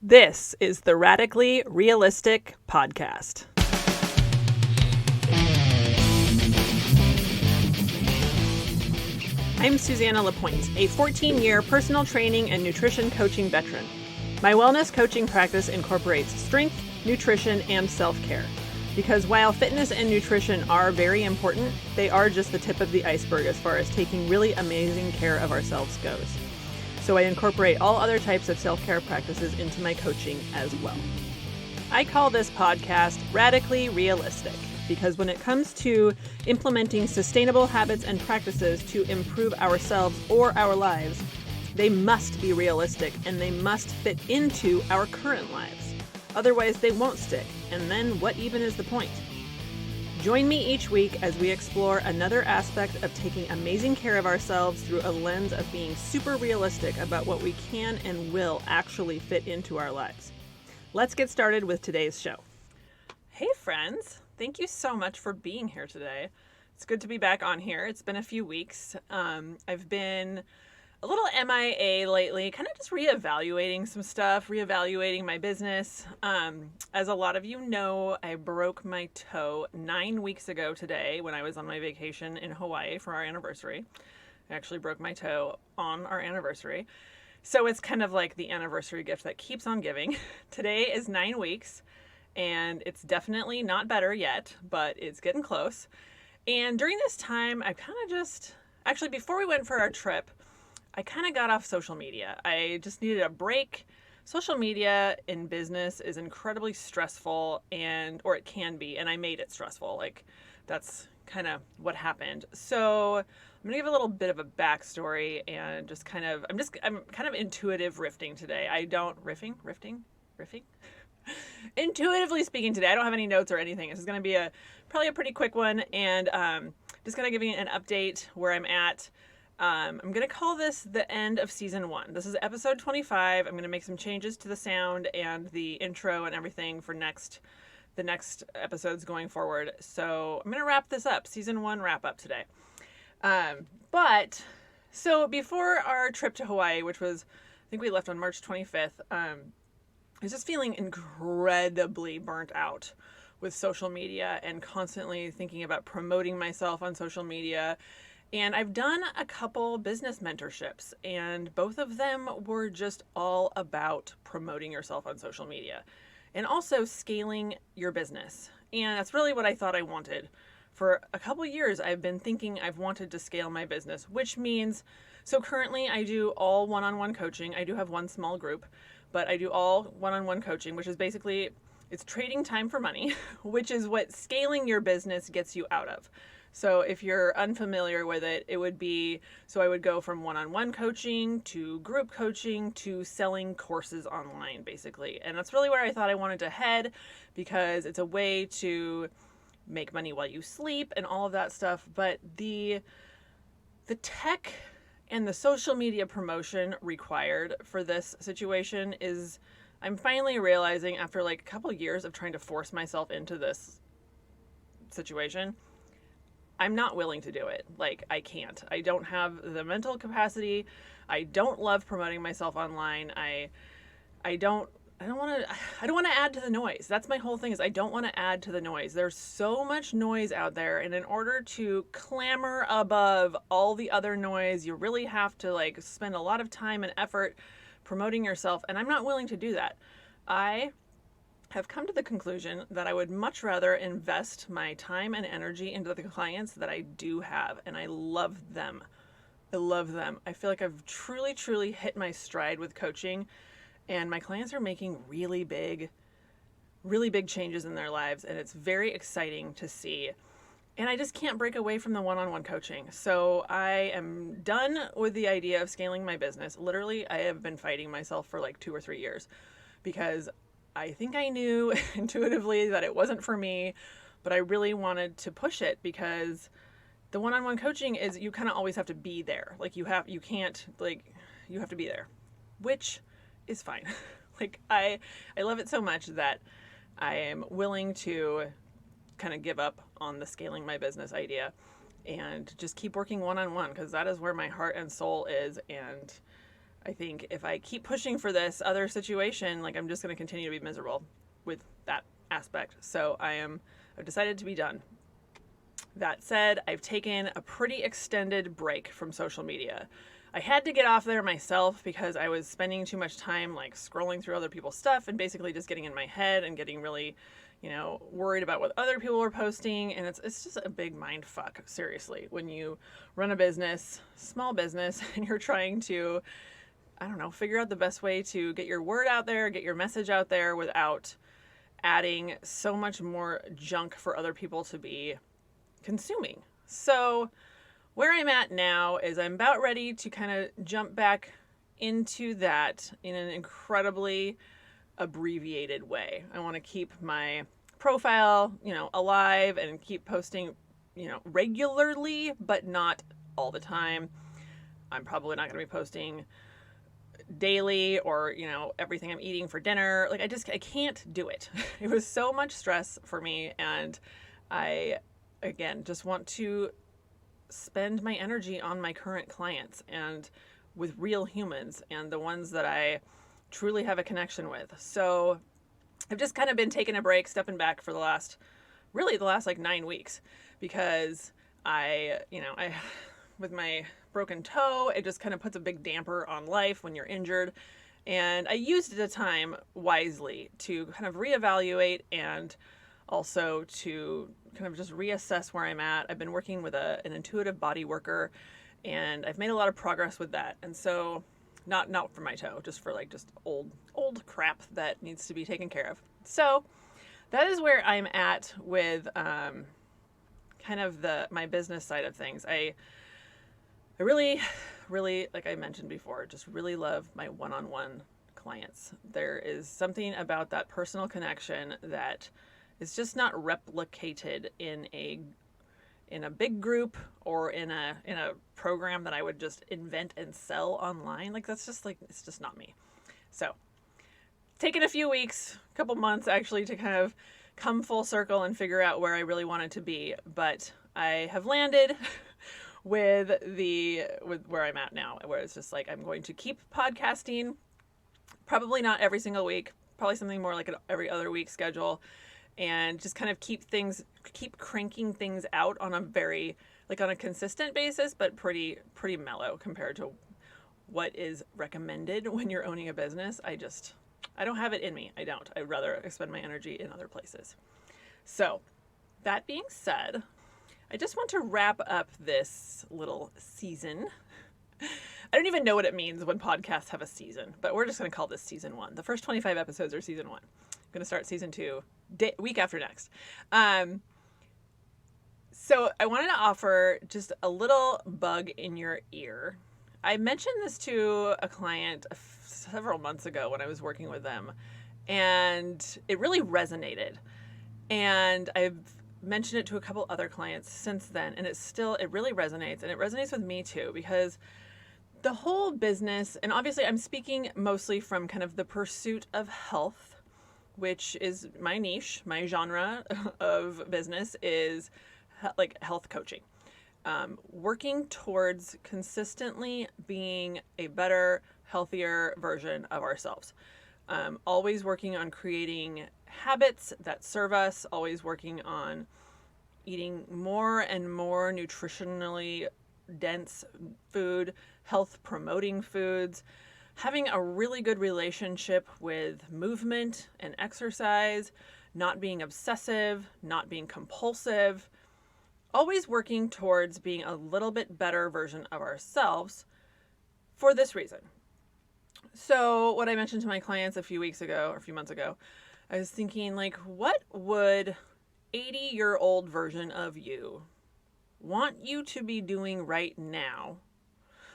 This is the Radically Realistic Podcast. I'm Susanna LaPointe, a 14-year personal training and nutrition coaching veteran. My wellness coaching practice incorporates strength, nutrition, and self-care. Because while fitness and nutrition are very important, they are just the tip of the iceberg as far as taking really amazing care of ourselves goes. So I incorporate all other types of self-care practices into my coaching as well. I call this podcast Radically Realistic because when it comes to implementing sustainable habits and practices to improve ourselves or our lives, they must be realistic and they must fit into our current lives. Otherwise, they won't stick. And then what even is the point? Join me each week as we explore another aspect of taking amazing care of ourselves through a lens of being super realistic about what we can and will actually fit into our lives. Let's get started with today's show. Hey friends, thank you so much for being here today. It's good to be back on here. It's been a few weeks. I've been a little MIA lately, kind of just reevaluating some stuff, reevaluating my business. As a lot of you know, I broke my toe 9 weeks ago today when I was on my vacation in Hawaii for our anniversary. I actually broke my toe on our anniversary. So it's kind of like the anniversary gift that keeps on giving. Today is 9 weeks and it's definitely not better yet, but it's getting close. And during this time, I kind of actually before we went for our trip, I kind of got off social media. I just needed a break. Social media in business is incredibly stressful or it can be, and I made it stressful. Like that's kind of what happened. So I'm going to give a little bit of a backstory and just kind of, I'm kind of intuitive riffing today. Riffing? Intuitively speaking today. I don't have any notes or anything. This is going to be probably a pretty quick one. And just kind of giving an update where I'm at. I'm going to call this the end of season 1. This is episode 25. I'm going to make some changes to the sound and the intro and everything for the next episodes going forward. So I'm going to wrap this up. Season 1 wrap up today. So before our trip to Hawaii, which was, I think we left on March 25th, I was just feeling incredibly burnt out with social media and constantly thinking about promoting myself on social media. And I've done a couple business mentorships, and both of them were just all about promoting yourself on social media and also scaling your business. And that's really what I thought I wanted. For a couple years, I've been thinking I've wanted to scale my business, which means, so currently I do all one-on-one coaching. I do have one small group, but I do all one-on-one coaching, which is basically, it's trading time for money, which is what scaling your business gets you out of. So if you're unfamiliar with it, it would be, so I would go from one-on-one coaching to group coaching to selling courses online, basically. And that's really where I thought I wanted to head because it's a way to make money while you sleep and all of that stuff. But the tech and the social media promotion required for this situation is, I'm finally realizing after like a couple of years of trying to force myself into this situation, I'm not willing to do it. Like, I can't. I don't have the mental capacity. I don't love promoting myself online. I don't want to add to the noise. That's my whole thing is I don't want to add to the noise. There's so much noise out there, and in order to clamor above all the other noise, you really have to like spend a lot of time and effort promoting yourself, and I'm not willing to do that. I have come to the conclusion that I would much rather invest my time and energy into the clients that I do have, and I love them. I feel like I've truly, truly hit my stride with coaching, and my clients are making really big changes in their lives, and it's very exciting to see. And I just can't break away from the one-on-one coaching. So I am done with the idea of scaling my business. Literally, I have been fighting myself for like 2 or 3 years because I think I knew intuitively that it wasn't for me, but I really wanted to push it because the one-on-one coaching is you kind of always have to be there. Like you have to be there, which is fine. Like I love it so much that I am willing to kind of give up on the scaling my business idea and just keep working one-on-one because that is where my heart and soul is. And I think if I keep pushing for this other situation, like I'm just going to continue to be miserable with that aspect. So I've decided to be done. That said, I've taken a pretty extended break from social media. I had to get off there myself because I was spending too much time like scrolling through other people's stuff and basically just getting in my head and getting really, worried about what other people were posting. And it's just a big mind fuck, seriously, when you run a business, small business, and you're trying to, I don't know, figure out the best way to get your word out there, get your message out there without adding so much more junk for other people to be consuming. So where I'm at now is I'm about ready to kind of jump back into that in an incredibly abbreviated way. I want to keep my profile, alive and keep posting, regularly, but not all the time. I'm probably not going to be posting daily or, everything I'm eating for dinner. Like I can't do it. It was so much stress for me. And I, again, just want to spend my energy on my current clients and with real humans and the ones that I truly have a connection with. So I've just kind of been taking a break, stepping back for the last like 9 weeks because I with my broken toe, it just kind of puts a big damper on life when you're injured. And I used the time wisely to kind of reevaluate and also to kind of just reassess where I'm at. I've been working with an intuitive body worker, and I've made a lot of progress with that. And so, not for my toe, just for like just old crap that needs to be taken care of. So that is where I'm at with kind of my business side of things. I really, really, like I mentioned before, just really love my one-on-one clients. There is something about that personal connection that is just not replicated in a big group or in a program that I would just invent and sell online. Like that's just like, it's just not me. So taken a few weeks, a couple months actually to kind of come full circle and figure out where I really wanted to be. But I have landed with where I'm at now, where it's just like, I'm going to keep podcasting, probably not every single week, probably something more like an every other week schedule. And just kind of keep cranking things out on on a consistent basis, but pretty mellow compared to what is recommended when you're owning a business. I don't have it in me. I don't. I'd rather expend my energy in other places. So that being said, I just want to wrap up this little season. I don't even know what it means when podcasts have a season, but we're just going to call this season 1. The first 25 episodes are season 1. I'm going to start season 2 week after next. So I wanted to offer just a little bug in your ear. I mentioned this to a client several months ago when I was working with them, and it really resonated. And I've mentioned it to a couple other clients since then, and it really resonates, and it resonates with me too, because the whole business, and obviously I'm speaking mostly from kind of the pursuit of health, which is my niche, my genre of business is like health coaching. Working towards consistently being a better, healthier version of ourselves. Always working on creating habits that serve us, always working on eating more and more nutritionally dense food, health promoting foods, having a really good relationship with movement and exercise, not being obsessive, not being compulsive, always working towards being a little bit better version of ourselves for this reason. So what I mentioned to my clients a few months ago, I was thinking like, what would 80-year-old version of you want you to be doing right now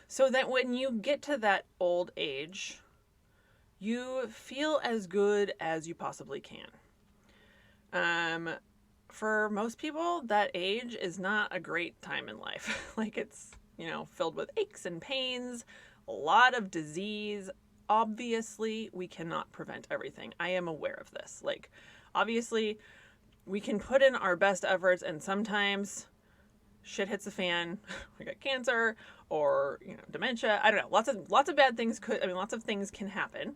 so that when you get to that old age, you feel as good as you possibly can? For most people, that age is not a great time in life. Like it's, filled with aches and pains, a lot of disease. Obviously, we cannot prevent everything. I am aware of this. Like, obviously, we can put in our best efforts, and sometimes shit hits the fan, we got cancer or, dementia. I don't know. Lots of bad things lots of things can happen.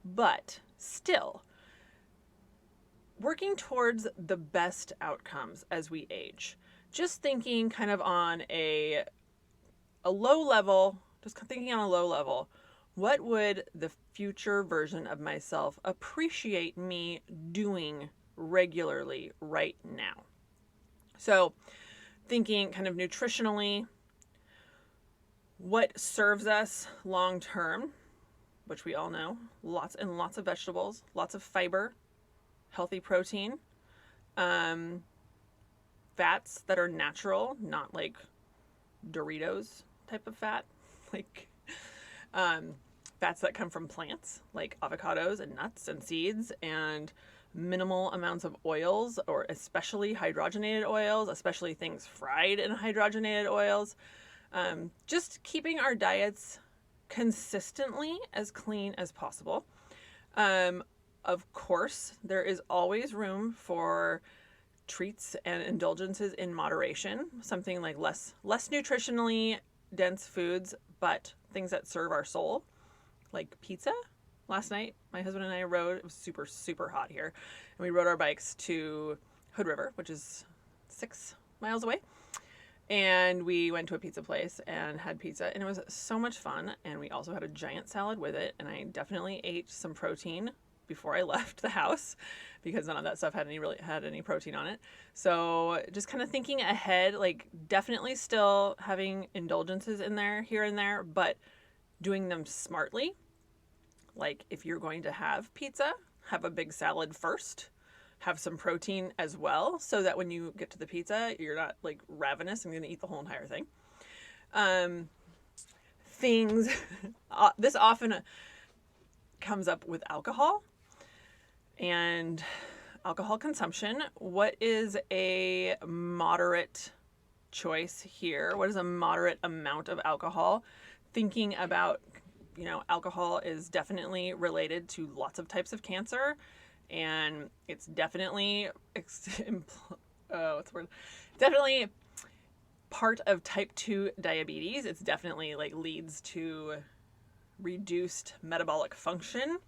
But still, working towards the best outcomes as we age. Just thinking kind of on a low level, what would the future version of myself appreciate me doing regularly right now? So, thinking kind of nutritionally, what serves us long term, which we all know, lots and lots of vegetables, lots of fiber, healthy protein, fats that are natural, not like Doritos type of fat, like fats that come from plants like avocados and nuts and seeds, and minimal amounts of oils, or especially hydrogenated oils, especially things fried in hydrogenated oils. Just keeping our diets consistently as clean as possible. Of course, there is always room for treats and indulgences in moderation. Something like less nutritionally dense foods, but things that serve our soul, like pizza. Last night, my husband and I rode. It was super, super hot here, and we rode our bikes to Hood River, which is 6 miles away. And we went to a pizza place and had pizza, and it was so much fun. And we also had a giant salad with it, and I definitely ate some protein before I left the house because none of that stuff had any protein on it. So just kind of thinking ahead, like definitely still having indulgences in there here and there, but doing them smartly. Like if you're going to have pizza, have a big salad first, have some protein as well, so that when you get to the pizza, you're not like ravenous and going to eat the whole entire thing. This often comes up with alcohol and alcohol consumption. What is a moderate choice here? What is a moderate amount of alcohol? Thinking about, alcohol is definitely related to lots of types of cancer, and it's definitely definitely part of type 2 diabetes. It's definitely leads to reduced metabolic function.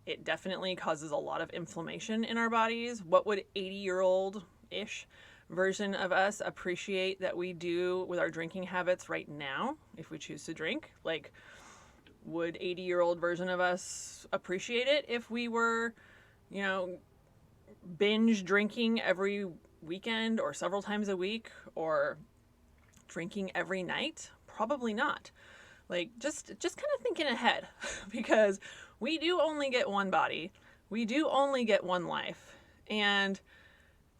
It definitely causes a lot of inflammation in our bodies. What would 80-year-old-ish version of us appreciate that we do with our drinking habits right now, if we choose to drink? Would 80-year-old version of us appreciate it if we were, binge drinking every weekend or several times a week, or drinking every night? Probably not. Just kind of thinking ahead, because we do only get one body. We do only get one life. And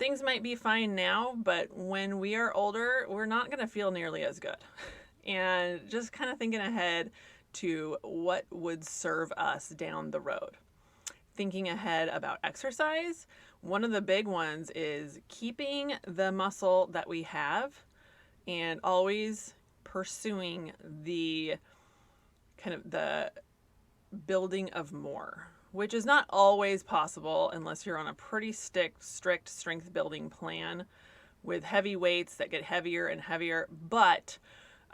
things might be fine now, but when we are older, we're not going to feel nearly as good. And just kind of thinking ahead to what would serve us down the road. Thinking ahead about exercise, one of the big ones is keeping the muscle that we have and always pursuing the kind of the building of more, which is not always possible unless you're on a pretty strict strength building plan with heavy weights that get heavier and heavier. But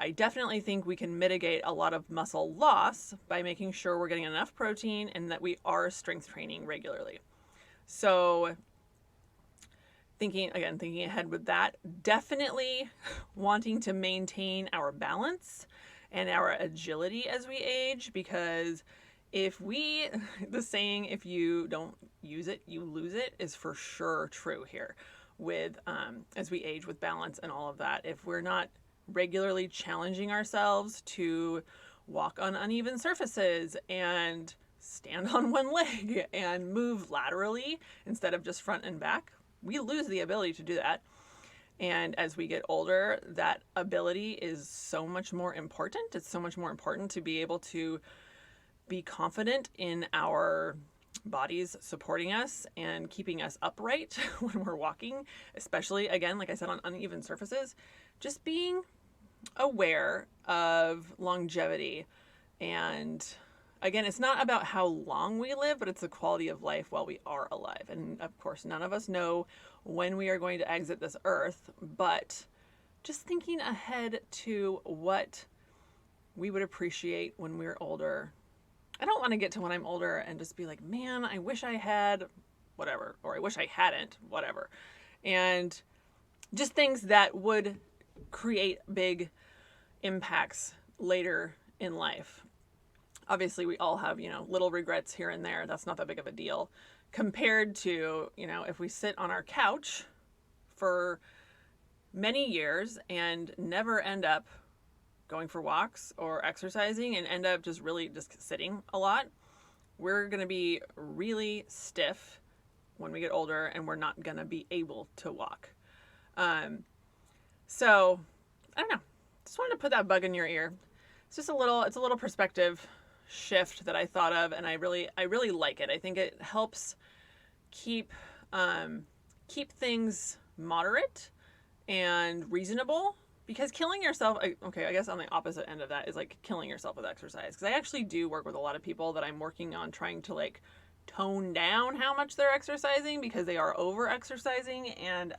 I definitely think we can mitigate a lot of muscle loss by making sure we're getting enough protein and that we are strength training regularly. So thinking ahead with that, definitely wanting to maintain our balance and our agility as we age, because the saying, if you don't use it, you lose it, is for sure true here with, as we age, with balance and all of that. If we're not regularly challenging ourselves to walk on uneven surfaces and stand on one leg and move laterally instead of just front and back, we lose the ability to do that. And as we get older, that ability is so much more important. It's so much more important to be able to be confident in our bodies supporting us and keeping us upright when we're walking, especially, again, like I said, on uneven surfaces. Just being aware of longevity. And again, it's not about how long we live, but it's the quality of life while we are alive. And of course, none of us know when we are going to exit this earth, but just thinking ahead to what we would appreciate when we're older. I don't want to get to when I'm older and just be like, man, I wish I had whatever, or I wish I hadn't whatever. And just things that would create big impacts later in life. Obviously, we all have, little regrets here and there. That's not that big of a deal compared to, if we sit on our couch for many years and never end up going for walks or exercising and end up just really just sitting a lot, we're going to be really stiff when we get older and we're not going to be able to walk. So I don't know. Just wanted to put that bug in your ear. It's a little perspective shift that I thought of, and I really like it. I think it helps keep things moderate and reasonable, because killing yourself, okay, I guess on the opposite end of that is like killing yourself with exercise. Because I actually do work with a lot of people that I'm working on trying to like tone down how much they're exercising because they are over exercising, and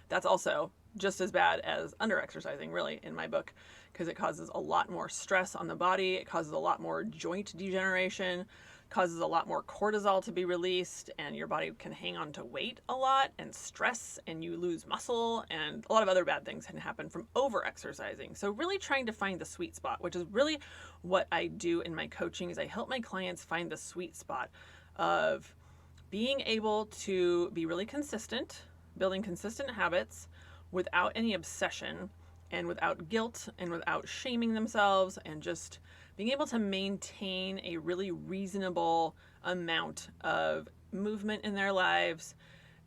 that's also just as bad as under exercising, really, in my book, because it causes a lot more stress on the body. It causes a lot more joint degeneration, causes a lot more cortisol to be released, and your body can hang on to weight a lot and stress, and you lose muscle, and a lot of other bad things can happen from over exercising. So really trying to find the sweet spot, which is really what I do in my coaching, is I help my clients find the sweet spot of being able to be really consistent, building consistent habits without any obsession and without guilt and without shaming themselves, and just being able to maintain a really reasonable amount of movement in their lives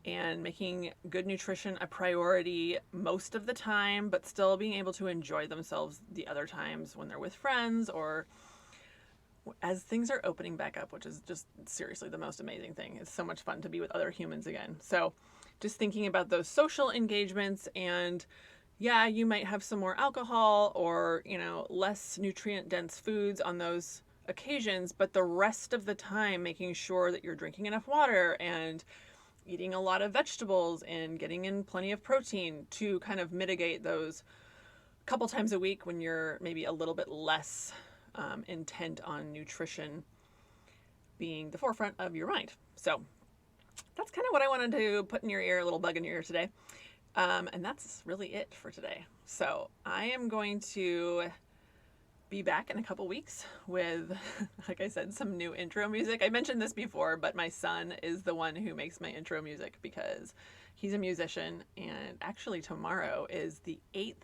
and making good nutrition a priority most of the time, but still being able to enjoy themselves the other times when they're with friends or as things are opening back up, which is just seriously the most amazing thing. It's so much fun to be with other humans again. So just thinking about those social engagements, and yeah, you might have some more alcohol or, less nutrient dense foods on those occasions, but the rest of the time making sure that you're drinking enough water and eating a lot of vegetables and getting in plenty of protein to kind of mitigate those couple times a week when you're maybe a little bit less intent on nutrition being the forefront of your mind. So that's kind of what I wanted to put in your ear, a little bug in your ear today. And that's really it for today. So I am going to be back in a couple weeks with, like I said, some new intro music. I mentioned this before, but my son is the one who makes my intro music because he's a musician. And actually tomorrow is the 8th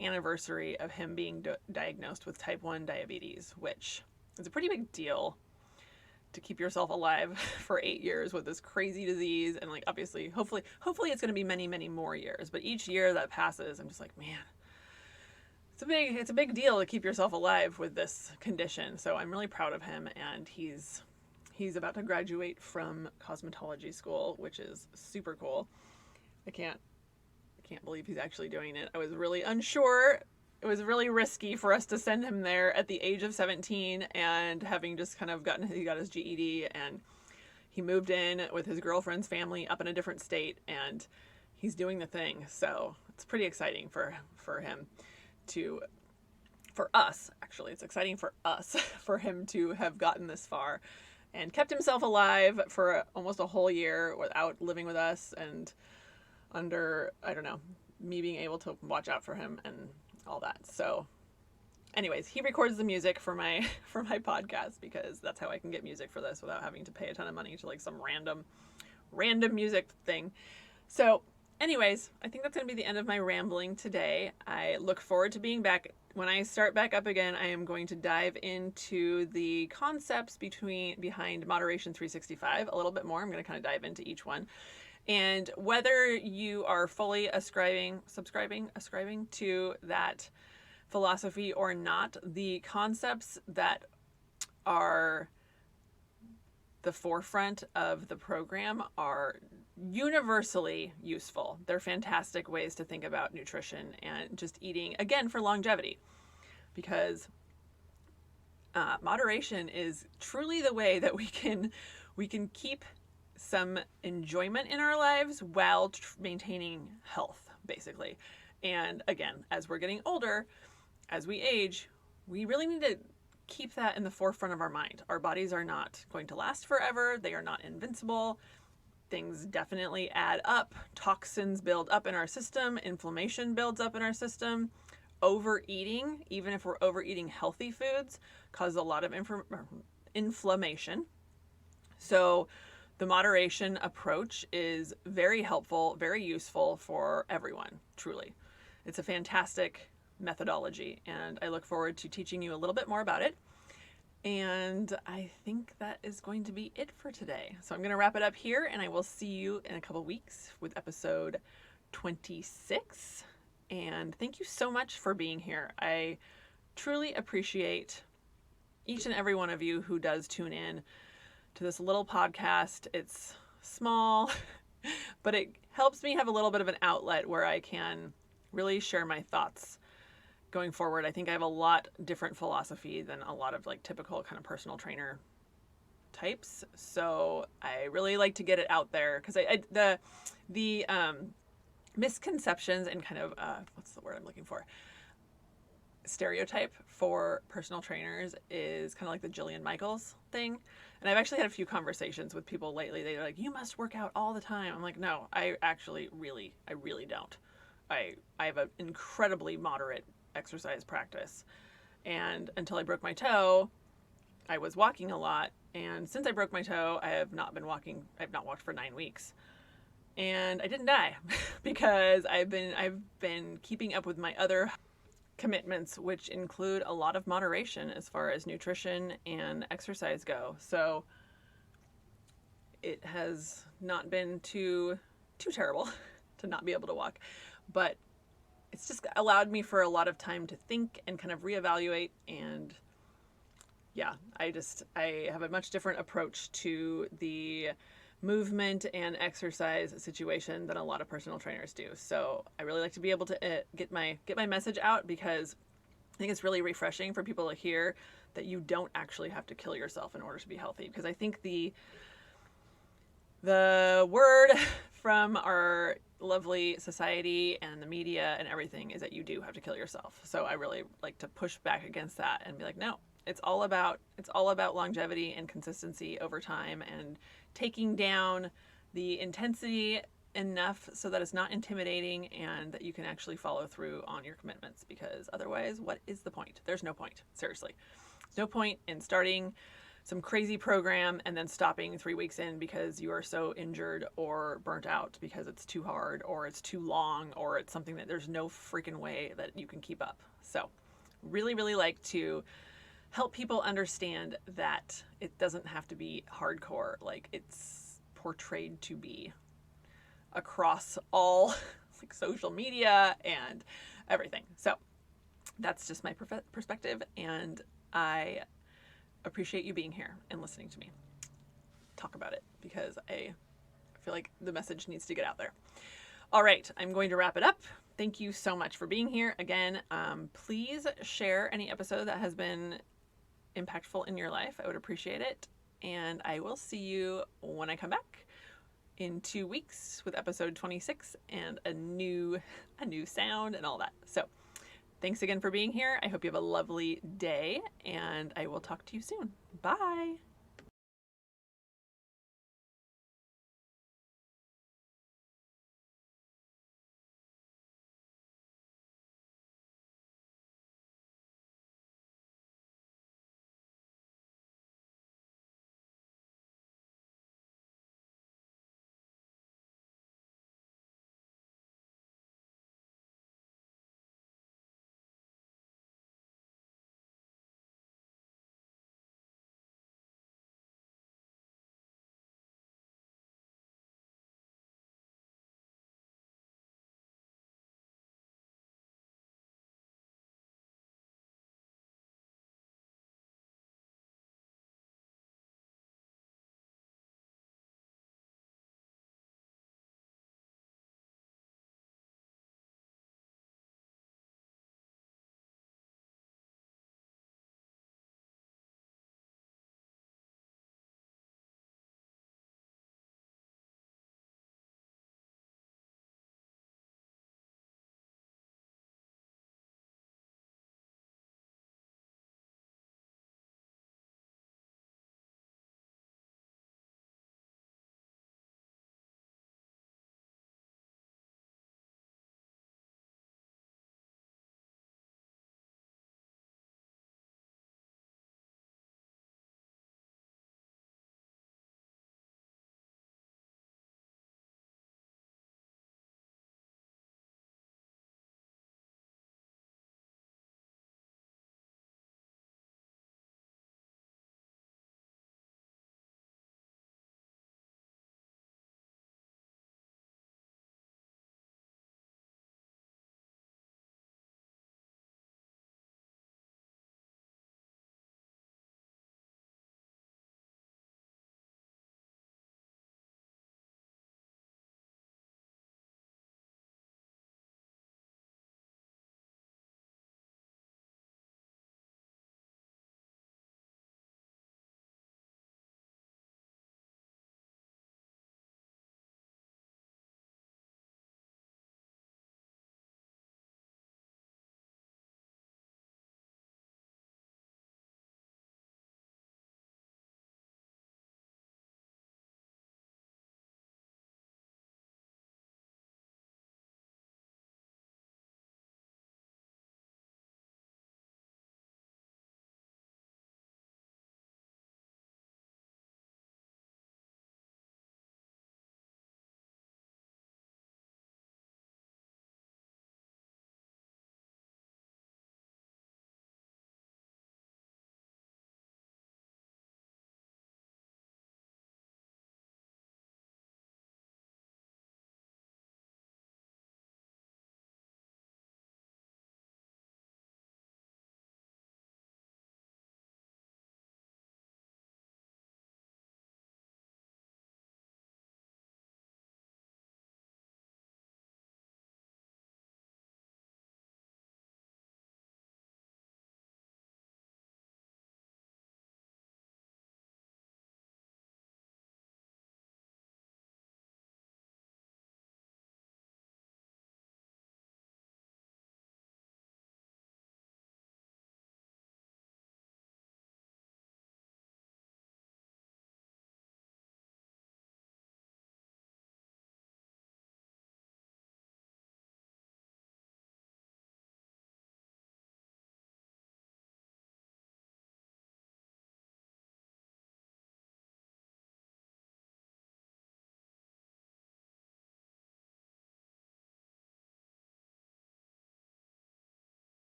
anniversary of him being diagnosed with type 1 diabetes, which is a pretty big deal to keep yourself alive for 8 years with this crazy disease. And like, obviously, hopefully it's going to be many, many more years, but each year that passes, I'm just like, man, it's a big deal to keep yourself alive with this condition. So I'm really proud of him, and he's about to graduate from cosmetology school, which is super cool. I can't believe he's actually doing it. I was really unsure. It was really risky for us to send him there at the age of 17, and having just kind of he got his GED, and he moved in with his girlfriend's family up in a different state, and he's doing the thing. So it's pretty exciting for him for us, actually. It's exciting for us for him to have gotten this far and kept himself alive for almost a whole year without living with us, and under, I don't know, me being able to watch out for him and all that. So anyways, he records the music for my podcast, because that's how I can get music for this without having to pay a ton of money to like some random music thing. So anyways, I think that's going to be the end of my rambling today. I look forward to being back. When I start back up again, I am going to dive into the concepts behind Moderation 365 a little bit more. I'm going to kind of dive into each one. And whether you are fully ascribing to that philosophy or not, the concepts that are the forefront of the program are universally useful. They're fantastic ways to think about nutrition and just eating, again, for longevity, because moderation is truly the way that we can keep some enjoyment in our lives while maintaining health. basically. And again, as we're getting older, as we age, we really need to keep that in the forefront of our mind. Our bodies are not going to last forever, they are not invincible. Things definitely add up. Toxins build up in our system, inflammation builds up in our system. Overeating, even if we're overeating healthy foods, causes a lot of inflammation. So the moderation approach is very helpful, very useful for everyone, truly. It's a fantastic methodology, and I look forward to teaching you a little bit more about it. And I think that is going to be it for today. So I'm going to wrap it up here, and I will see you in a couple weeks with episode 26. And thank you so much for being here. I truly appreciate each and every one of you who does tune in to this little podcast. It's small, but it helps me have a little bit of an outlet where I can really share my thoughts going forward. I think I have a lot different philosophy than a lot of like typical kind of personal trainer types. So I really like to get it out there because the misconceptions and kind of what's the word I'm looking for? Stereotype for personal trainers is kind of like the Jillian Michaels thing. And I've actually had a few conversations with people lately. They're like, you must work out all the time. I'm like, no, I actually really don't. I have an incredibly moderate exercise practice. And until I broke my toe, I was walking a lot. And since I broke my toe, I have not been walking. I've not walked for 9 weeks. And I didn't die because I've been keeping up with my other commitments, which include a lot of moderation as far as nutrition and exercise go. So it has not been too terrible to not be able to walk, but it's just allowed me for a lot of time to think and kind of reevaluate. And yeah, I have a much different approach to the movement and exercise situation than a lot of personal trainers do. So I really like to be able to get my message out, because I think it's really refreshing for people to hear that you don't actually have to kill yourself in order to be healthy. Because I think the word from our lovely society and the media and everything is that you do have to kill yourself. So I really like to push back against that and be like, no, it's all about longevity and consistency over time, and taking down the intensity enough so that it's not intimidating and that you can actually follow through on your commitments. Because otherwise, what is the point? There's no point. Seriously. There's no point in starting some crazy program and then stopping 3 weeks in because you are so injured or burnt out because it's too hard or it's too long or it's something that there's no freaking way that you can keep up. So really, really like to help people understand that it doesn't have to be hardcore like it's portrayed to be across all like social media and everything. So that's just my perspective, and I appreciate you being here and listening to me talk about it, because I feel like the message needs to get out there. All right, I'm going to wrap it up. Thank you so much for being here. Again, please share any episode that has been impactful in your life. I would appreciate it. And I will see you when I come back in 2 weeks with episode 26 and a new sound and all that. So thanks again for being here. I hope you have a lovely day, and I will talk to you soon. Bye.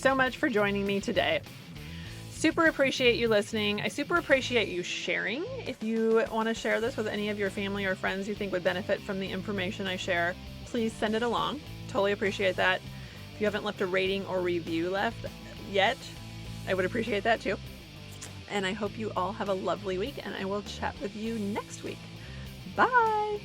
so much for joining me today. Super appreciate you listening. I super appreciate you sharing. If you want to share this with any of your family or friends you think would benefit from the information I share, please send it along. Totally appreciate that. If you haven't left a rating or review left yet, I would appreciate that too. And I hope you all have a lovely week, and I will chat with you next week. Bye!